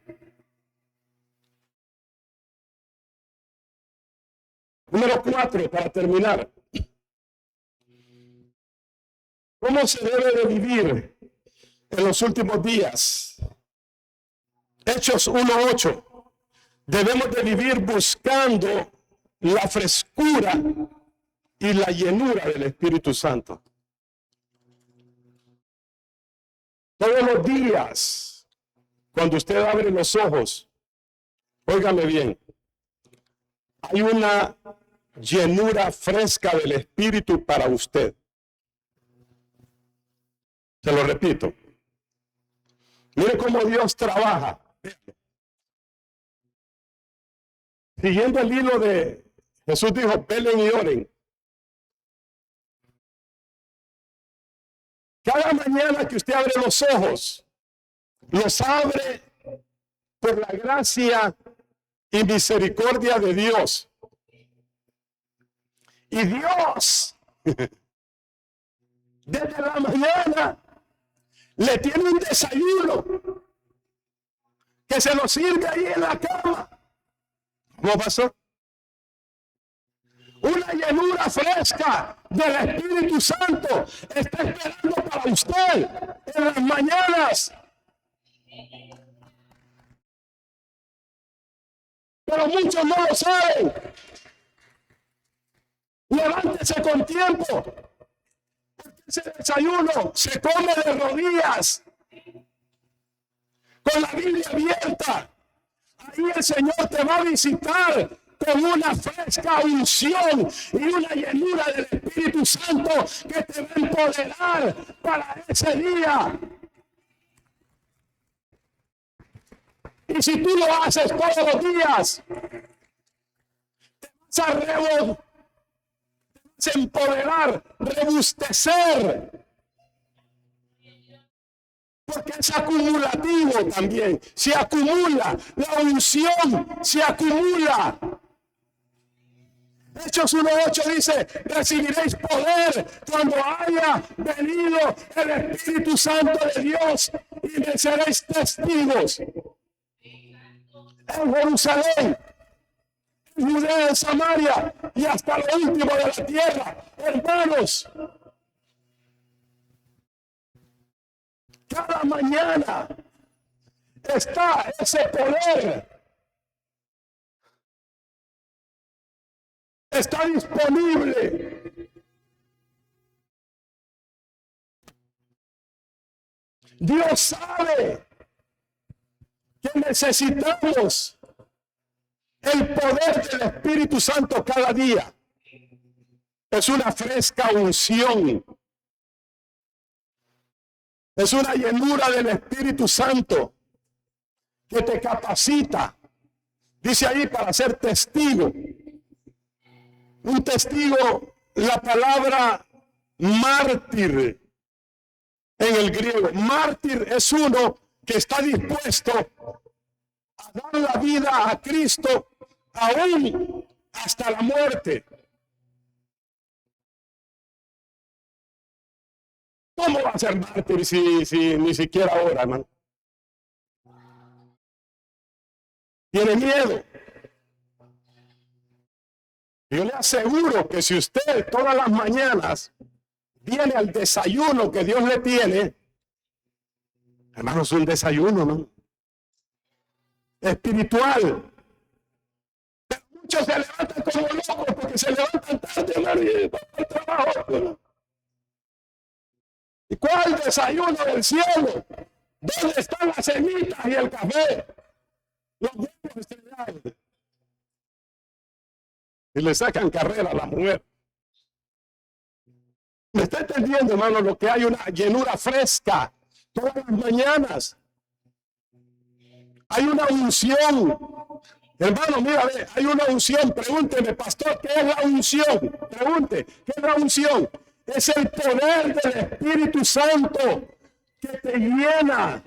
Número 4, para terminar. ¿Cómo se debe de vivir en los últimos días? Hechos 1:8. Debemos de vivir buscando la frescura y la llenura del Espíritu Santo. Todos los días, cuando usted abre los ojos, óigame bien, hay una llenura fresca del Espíritu para usted. Se lo repito. Mire cómo Dios trabaja. Siguiendo el hilo de Jesús dijo, velen y oren. Cada mañana que usted abre los ojos, los abre por la gracia y misericordia de Dios. Y Dios, desde la mañana, le tiene un desayuno que se lo sirve ahí en la cama. ¿Cómo pasó? Una llenura fresca del Espíritu Santo está esperando para usted en las mañanas. Pero muchos no lo saben. Levántese con tiempo. Ese desayuno se come de rodillas, con la Biblia abierta. Ahí el Señor te va a visitar con una fresca unción y una llenura del Espíritu Santo que te va a empoderar para ese día. Y si tú lo haces todos los días, te vas a empoderar, rebustecer. Porque es acumulativo también. Se acumula, la unción se acumula. Hechos 1:8 dice, recibiréis poder cuando haya venido el Espíritu Santo de Dios y me seréis testigos. En Jerusalén, en Judea, en Samaria y hasta lo último de la tierra. Hermanos, cada mañana está ese poder. Está disponible. Dios sabe que necesitamos el poder del Espíritu Santo cada día. Es una fresca unción. Es una llenura del Espíritu Santo que te capacita. Dice ahí para ser testigo. Un testigo, la palabra mártir en el griego. Mártir es uno que está dispuesto a dar la vida a Cristo aún hasta la muerte. ¿Cómo va a ser mártir si ni siquiera ahora, hermano? Tiene miedo. Yo le aseguro que si usted todas las mañanas viene al desayuno que Dios le tiene, hermano, es un desayuno, ¿no? Espiritual. Pero muchos se levantan como locos porque se levantan tarde, hermano, y van al trabajo, ¿no? ¿Y cuál desayuno del cielo? ¿Dónde están las semitas y el café? Los huevos estrellados. Y le sacan carrera a la mujer. ¿Me está entendiendo, hermano? Lo que hay una llenura fresca todas las mañanas. Hay una unción. Hermano, mira, hay una unción. Pregúnteme, pastor, ¿qué es la unción? Pregunte, ¿qué es la unción? Es el poder del Espíritu Santo que te llena,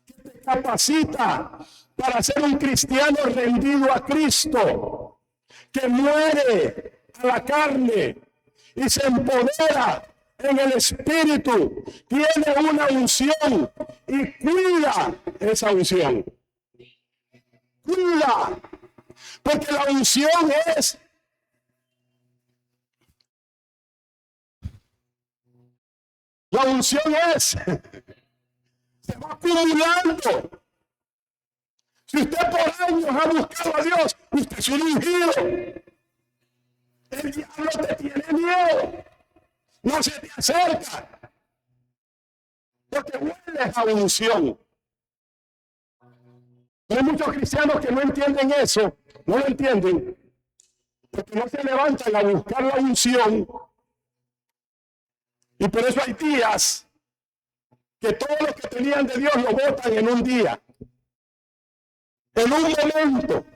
que te capacita para ser un cristiano rendido a Cristo, que muere a la carne y se empodera en el Espíritu. Tiene una unción y cuida esa unción. Cuida, porque la unción es se va acumulando. Si usted por años ha buscado a Dios, usted es un ungido. El diablo te tiene miedo, no se te acerca, porque hueles a unción. Pero hay muchos cristianos que no entienden eso, no lo entienden, porque no se levantan a buscar la unción. Y por eso hay días que todo lo que tenían de Dios lo botan en un día, en un momento.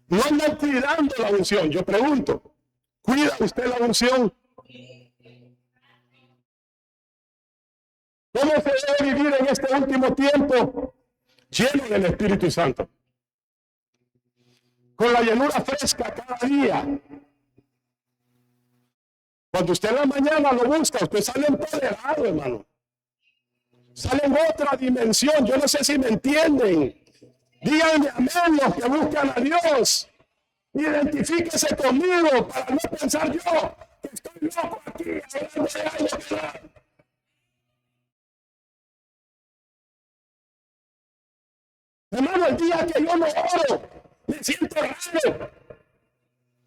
No andan cuidando la unción. Yo pregunto, ¿cuida usted la unción? ¿Cómo se debe vivir en este último tiempo? Lleno del Espíritu Santo, con la llenura fresca cada día. Cuando usted en la mañana lo busca, usted sale empoderado, hermano. Sale en otra dimensión. Yo no sé si me entienden. Díganme amén los que buscan a Dios. Identifíquese conmigo para no pensar yo que estoy loco aquí hablando de algo que no. Hermano, el día que yo no oro, me siento raro.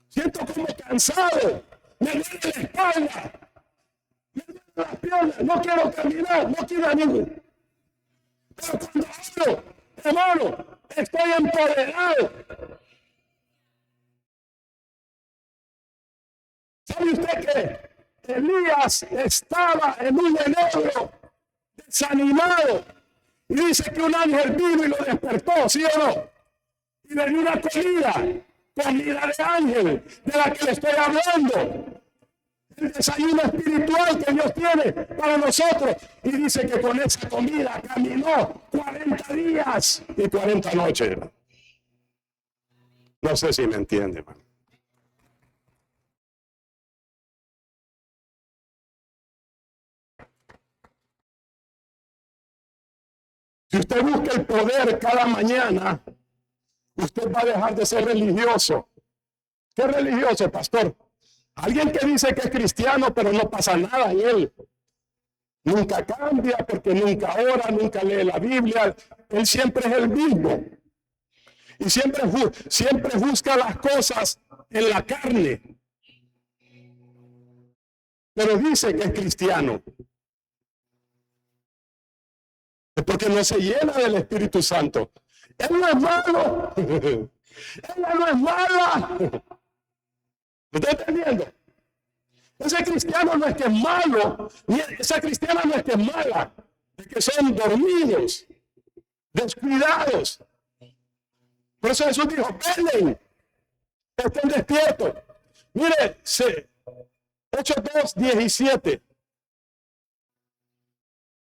Siento como cansado. Me duele la espalda. Me duele las piernas. No quiero caminar. No quiero a ningún. Pero cuando oro, hermano, estoy empoderado. ¿Sabe usted que Elías estaba en un enebro, desanimado? Y dice que un ángel vino y lo despertó, ¿sí o no? Y le dio una comida de ángel, de la que le estoy hablando. El desayuno espiritual que Dios tiene para nosotros. Y dice que con esa comida caminó 40 días y 40 noches. No sé si me entiende, hermano. Si usted busca el poder cada mañana, usted va a dejar de ser religioso. ¿Qué religioso, pastor? Alguien que dice que es cristiano, pero no pasa nada en él. Nunca cambia porque nunca ora, nunca lee la Biblia. Él siempre es el mismo. Y siempre busca las cosas en la carne. Pero dice que es cristiano. Es porque no se llena del Espíritu Santo. Él no es malo. Ella no es mala. ¿Me está entendiendo? Ese cristiano no es que es malo, ni esa cristiana no es que es mala, es que son dormidos, descuidados. Por eso Jesús dijo, velen, estén despiertos. Mire, Hechos 2:17.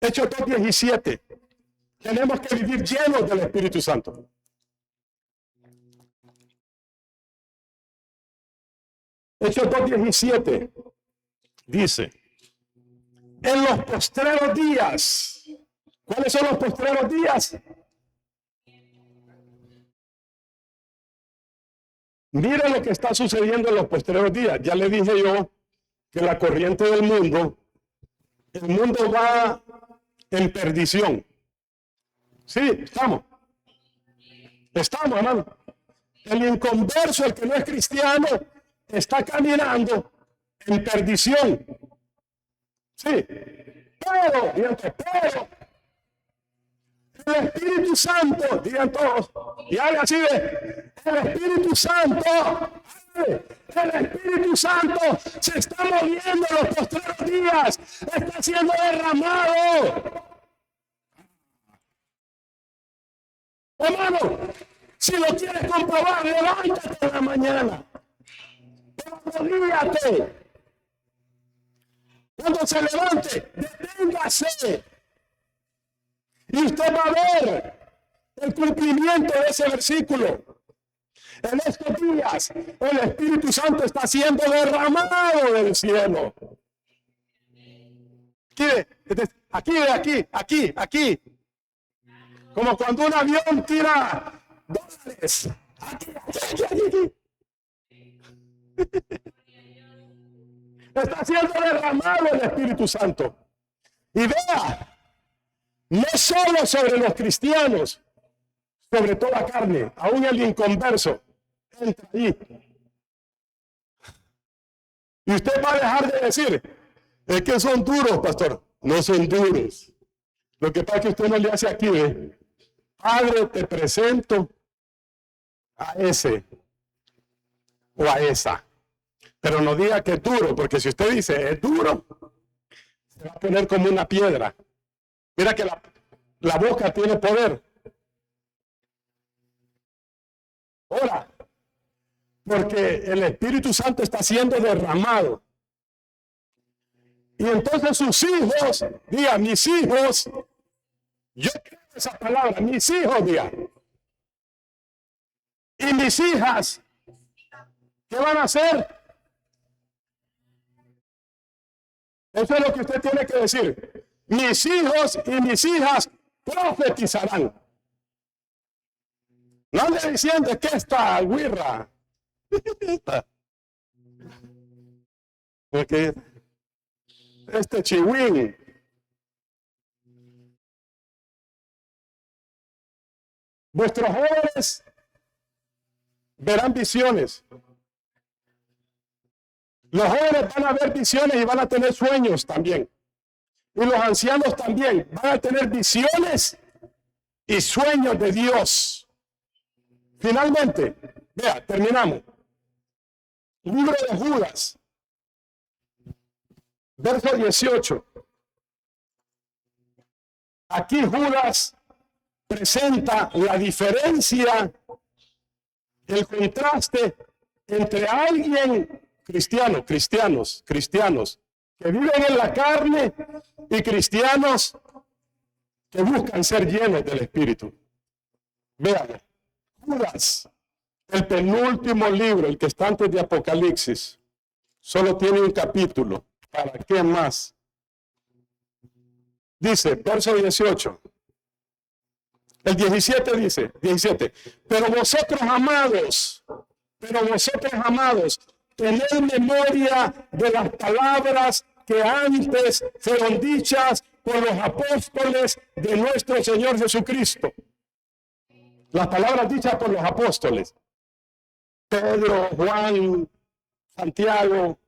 Hechos 2:17. Tenemos que vivir llenos del Espíritu Santo. Hechos 2:17 dice, en los postreros días. ¿Cuáles son los postreros días? Mira lo que está sucediendo en los postreros días. Ya le dije yo que la corriente del mundo, el mundo va en perdición. Sí, estamos, hermano. El inconverso, el que no es cristiano, está caminando en perdición. Sí, pero el Espíritu Santo, digan todos, y haga así de, el Espíritu Santo, el Espíritu Santo se está moviendo en los postreros días, está siendo derramado. Hermano, si lo quieres comprobar, levántate en la mañana, arrodíllate. Cuando se levante, deténgase. Y usted va a ver el cumplimiento de ese versículo. En estos días, el Espíritu Santo está siendo derramado del cielo. Aquí. Como cuando un avión tira dólares. Aquí. Está siendo derramado el Espíritu Santo. Y vea, no solo sobre los cristianos, sobre toda carne, aún el inconverso, entra ahí. Y usted va a dejar de decir, es que son duros, pastor. No son duros. Lo que pasa es que usted no le hace aquí, Padre, te presento a ese o a esa. Pero no diga que es duro, porque si usted dice es duro, se va a poner como una piedra. Mira que la boca tiene poder. Ahora, porque el Espíritu Santo está siendo derramado. Y entonces sus hijos, diga, mis hijos, yo creo esa palabra, mis hijos, diga. Y mis hijas, ¿qué van a hacer? Eso es lo que usted tiene que decir. Mis hijos y mis hijas profetizarán. No ande diciendo que esta guirra. Porque este chihuín. Vuestros jóvenes verán visiones. Los jóvenes van a ver visiones y van a tener sueños también. Y los ancianos también van a tener visiones y sueños de Dios. Finalmente, vea, terminamos. Libro de Judas, verso 18. Aquí Judas presenta la diferencia, el contraste entre alguien cristianos que viven en la carne y cristianos que buscan ser llenos del Espíritu. Vean, Judas, el penúltimo libro, el que está antes de Apocalipsis, solo tiene un capítulo. ¿Para qué más? Dice, verso 18. El 17 dice, 17. Pero vosotros amados, tened memoria de las palabras que antes fueron dichas por los apóstoles de nuestro Señor Jesucristo. Las palabras dichas por los apóstoles. Pedro, Juan, Santiago,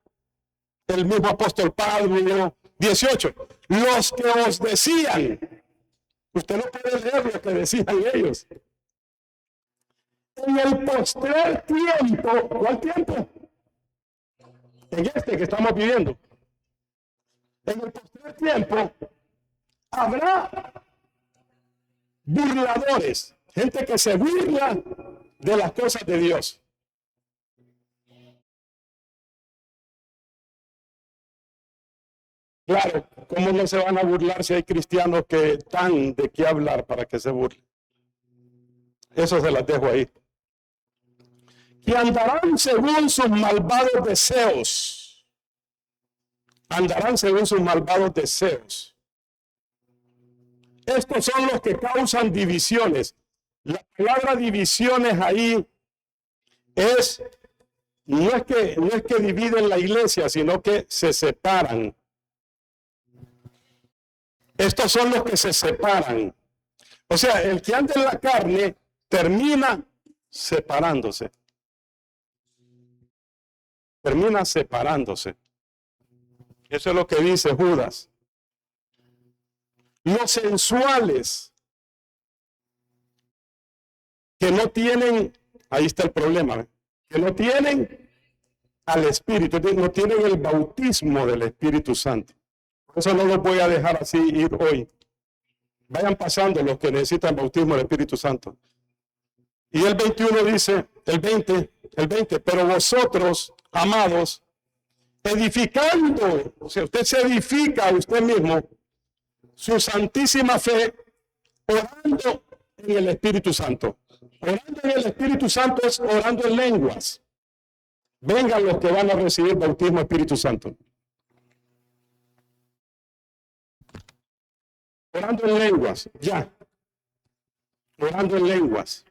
el mismo apóstol Pablo. 18. Los que os decían. Usted no puede leer lo que decían ellos. En el postrer tiempo, ¿cuál tiempo? En este que estamos viviendo. En el postrer tiempo habrá burladores, gente que se burla de las cosas de Dios. Claro, ¿cómo no se van a burlar si hay cristianos que dan de qué hablar para que se burlen? Eso se las dejo ahí. Que andarán según sus malvados deseos. andarán según sus malvados deseos. Estos son los que causan divisiones. La palabra divisiones ahí no es que dividen la iglesia, sino que se separan. Estos son los que se separan. O sea, el que anda en la carne termina separándose. Termina separándose. Eso es lo que dice Judas. Los sensuales que no tienen, ahí está el problema, que no tienen al Espíritu, no tienen el bautismo del Espíritu Santo. Por eso no los voy a dejar así ir hoy. Vayan pasando los que necesitan bautismo del Espíritu Santo. Y el 21 dice, el 20, pero vosotros, amados, edificando, o sea, usted se edifica a usted mismo, su santísima fe, orando en el Espíritu Santo. Orando en el Espíritu Santo es orando en lenguas. Vengan los que van a recibir bautismo Espíritu Santo. Orando en lenguas, ya. Orando en lenguas.